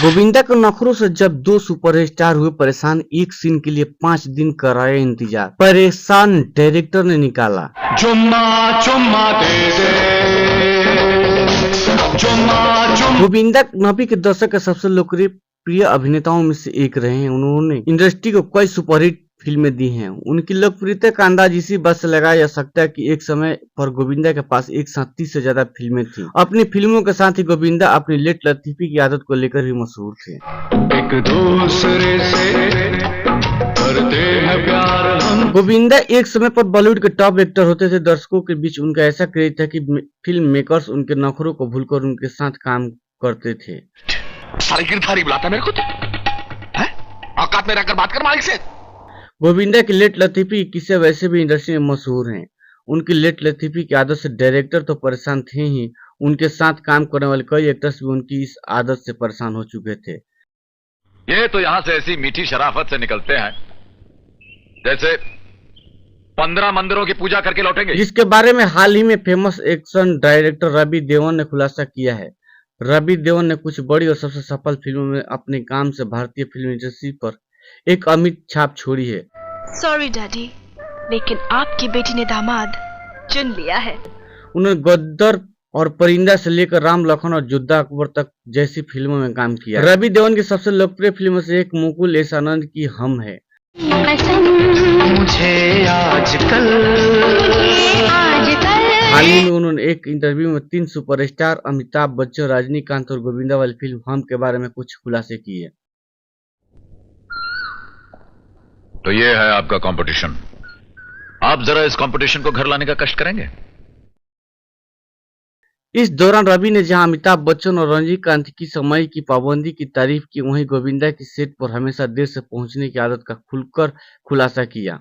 गोविंदा के नखरों से जब दो सुपरस्टार हुए परेशान, एक सीन के लिए 5 दिन कराए इंतजार, परेशान डायरेक्टर ने निकाला। चुम्मा चुम्मा दे दे, चुम्मा चुम्मा। गोविंदा नबी के दशक के सबसे लोकप्रिय प्रिय अभिनेताओं में से एक रहे हैं। उन्होंने इंडस्ट्री को कई सुपरहिट फिल्में दी हैं। उनकी लोकप्रियता का अंदाज इसी बात से लगाया जा सकता है कि एक समय पर गोविंदा के पास एक साथ 30 से ज्यादा फिल्में थीं। अपनी फिल्मों के साथ ही गोविंदा अपनी लेट लतीफी की आदत को लेकर भी मशहूर थे। एक दूसरे से करते हैं प्यार हम। गोविंदा एक समय पर बॉलीवुड के टॉप एक्टर होते थे। दर्शकों के बीच उनका ऐसा क्रेज था कि फिल्म मेकर्स उनके नखरों को भूलकर उनके साथ काम करते थे। सारी गिरधारी बुलाता मेरे को, औकात में रहकर बात कर मालिक से। गोविंदा की लेट लतीफी की किस्से वैसे भी इंडस्ट्री में मशहूर हैं। उनकी लेट लतीफी की आदत से डायरेक्टर तो परेशान थे ही, उनके साथ काम करने वाले कई एक्टर्स भी उनकी इस आदत से परेशान हो चुके थे। ये तो यहाँ से ऐसी मीठी शराफत से निकलते हैं जैसे 15 मंदिरों की पूजा करके लौटेंगे। जिसके बारे में हाल ही में फेमस एक्शन डायरेक्टर रवि देवन ने खुलासा किया है। रवि देवन ने कुछ बड़ी और सबसे सफल फिल्मों में अपने काम से भारतीय फिल्म इंडस्ट्री पर एक अमिट छाप छोड़ी है। सॉरी डैडी, लेकिन आपकी बेटी ने दामाद चुन लिया है। उन्होंने गद्दर और परिंदा से लेकर राम लखन और योद्धा अकबर तक जैसी फिल्मों में काम किया। रवि देवन की सबसे लोकप्रिय फिल्मों से एक मुकुल एस आनंद की हम है। मुझे आजकल हाल ही में उन्होंने एक इंटरव्यू में 3 सुपरस्टार अमिताभ बच्चन, रजनीकांत और गोविंदा वाली फिल्म हम के बारे में कुछ खुलासे किए। तो ये है आपका कंपटीशन। आप जरा इस कंपटीशन को घर लाने का कष्ट करेंगे। इस दौरान रवि ने जहां अमिताभ बच्चन और रजनीकांत की समय की पाबंदी की तारीफ की, वहीं गोविंदा की सेट पर हमेशा देर से पहुंचने की आदत का खुलकर खुलासा किया।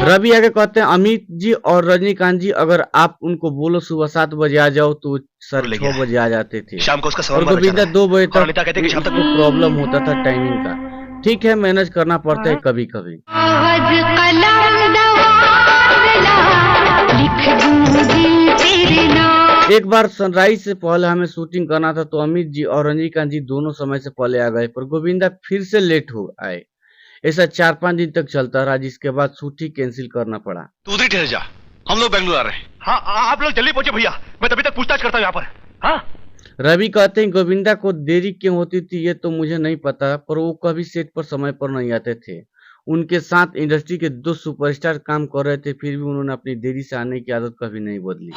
रवि आगे कहते हैं, अमित जी और रजनीकांत जी, अगर आप उनको बोलो सुबह 7 बजे आ जाओ तो सर 6 बजे आ जाते थे। शाम को उसका और गोविंदा 2 बजे तक प्रॉब्लम होता था टाइमिंग का। ठीक है, मैनेज करना पड़ता है कभी कभी। एक बार सनराइज से पहले हमें शूटिंग करना था तो अमित जी और रजनीकांत जी दोनों समय से पहले आ गए, पर गोविंदा फिर से लेट हो आए। ऐसा 4-5 दिन तक चलता रहा, जिसके बाद शूटिंग कैंसिल करना पड़ा। तू उधर ठहर जा, हम लोग बेंगलुरु आ रहे हैं। हाँ, आप लोग जल्दी पहुंचे भैया, मैं तभी तक पूछताछ करता हूँ यहाँ पर। हाँ? रवि कहते हैं, गोविंदा को देरी क्यों होती थी ये तो मुझे नहीं पता, पर वो कभी सेट पर समय पर नहीं आते थे। उनके साथ इंडस्ट्री के 2 सुपरस्टार काम कर रहे थे, फिर भी उन्होंने अपनी देरी से आने की आदत कभी नहीं बदली।